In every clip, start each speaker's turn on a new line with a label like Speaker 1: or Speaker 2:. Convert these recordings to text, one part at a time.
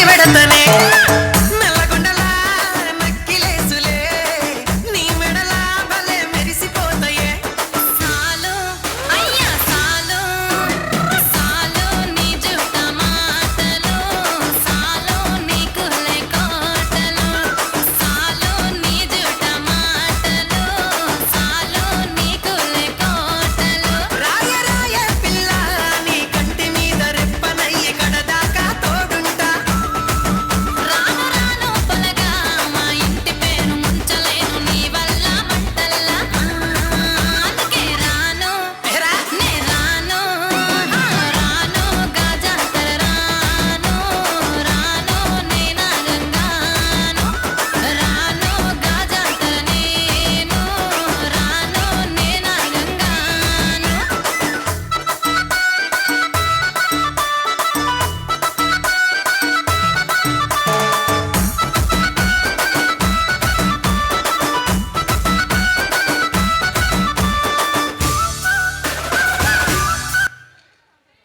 Speaker 1: పెడతనే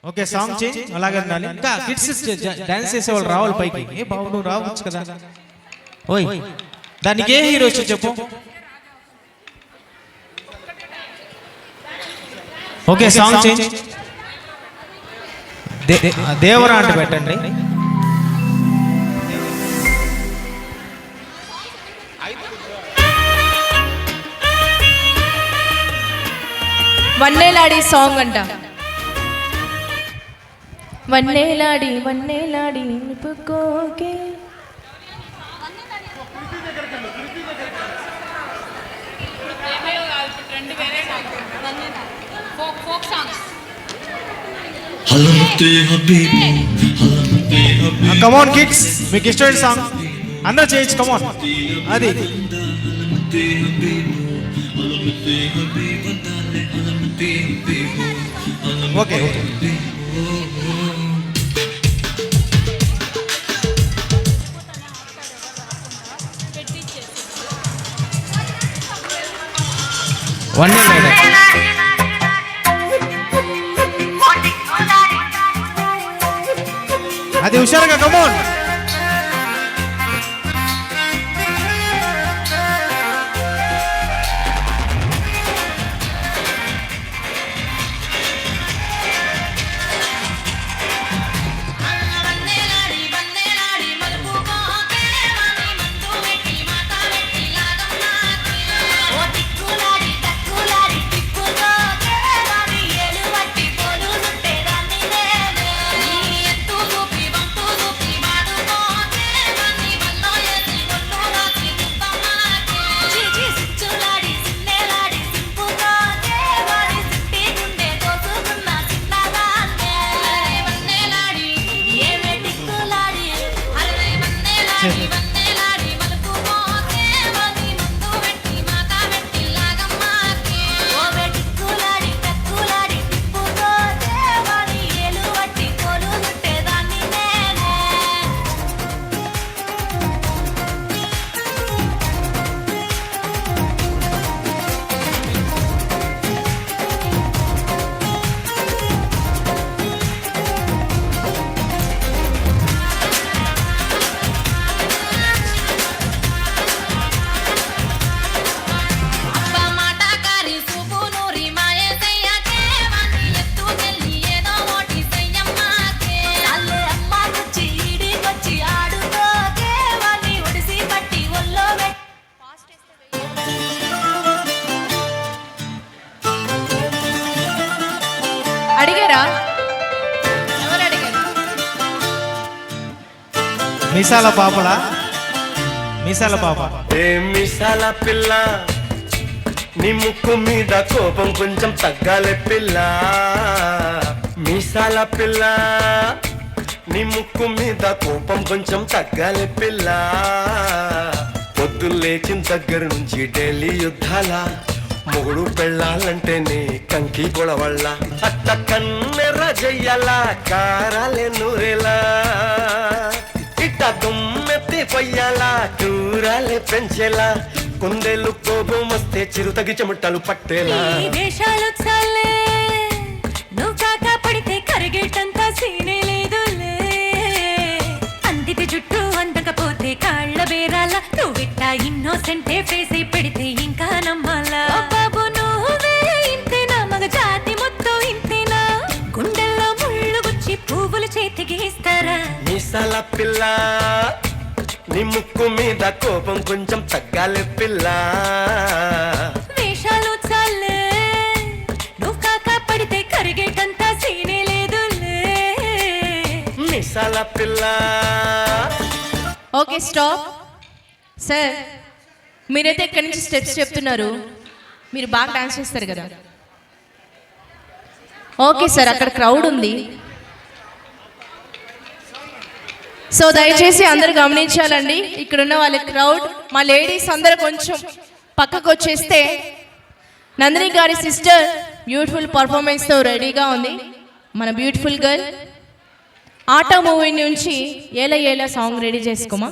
Speaker 2: okay song change అలాగే ఉండాలి. ఇంకా కిడ్స్ డాన్స్ చేసేవాళ్ళు రావాలి పైకి. ఏ బాబు నువ్వు రావచ్చు కదా. ఓయ్ దానికి ఏ హీరో వచ్చి చెప్పు. Okay song change. దేవరా అంటే పెట్టండి.
Speaker 3: వన్నేలాడి సాంగ్ అంట. వన్నేలాడి వన్నేలాడి నిపుకోకే
Speaker 2: కమాన్ కిడ్స్, మీకు ఇష్టమైన సాంగ్ అందరూ చేయొచ్చు. కమాన్ అది ఓకే. వన్ అది హుషారుగా కమోన్.
Speaker 3: అడిగారా? ఎవరు అడిగారు?
Speaker 2: మీసాల పాపలా? మీసాల పాప.
Speaker 1: ఏ మీసాల పిల్ల, నీ ముక్కు మీద కోపం కొంచెం తగ్గాలి పిల్ల. మీసాల పిల్ల, నీ ముక్కు మీద కోపం కొంచెం తగ్గాలి పిల్ల. పొద్దున్న లేచిన దగ్గర నుంచి డైలీ యుద్ధాల, మొగుడు పెళ్ళాలంటే నీ కంకి గొడవళ్ళ. అట్ట కన్నెర్ర చెయ్యాల, కారాలే నూరేలా, ఇట్ట దుమ్మెత్తి పొయ్యాలా, కూరాలే పెంచేలా, కుందేలు కోపం వస్తే చిరుతగి చెమటలు పట్టేలా.
Speaker 4: వేషాలు చాలే, నువ్వు కాక పడితే కరిగేటంతా సీనే లేదులే. అందితే సెంటే ఫేసి పెడితే ఇంకా నమ్మాలా బాబు నువ్వే ఇంతేనా మగ జాతి మొత్తం ఇంతేనా గుండెల్లో ముళ్ళు గుచ్చి పువ్వులు చేతికి ఇస్తారా
Speaker 1: మీసాల పిల్ల నీ ముక్కు మీద కోపం కొంచెం తగ్గాలి పిల్ల
Speaker 4: వేషాలు చాలే నువ్వు కాక పడితే కరిగేటంత సీనే లేదులే
Speaker 1: మీసాల పిల్ల.
Speaker 3: Okay stop sir. మీరైతే ఇక్కడి నుంచి స్టెప్స్ చెప్తున్నారు, మీరు బాగా డాన్స్ చేస్తారు కదా. ఓకే సార్, అక్కడ క్రౌడ్ ఉంది, సో దయచేసి అందరూ గమనించాలండి. ఇక్కడ ఉన్న వాళ్ళ క్రౌడ్, మా లేడీస్ అందరూ కొంచెం పక్కకు వచ్చేస్తే నందిని గారి సిస్టర్ బ్యూటిఫుల్ పర్ఫార్మెన్స్తో రెడీగా ఉంది. మన బ్యూటిఫుల్ గర్ల్ ఆటో మూవీ నుంచి ఏల ఏల సాంగ్ రెడీ చేసుకోమా.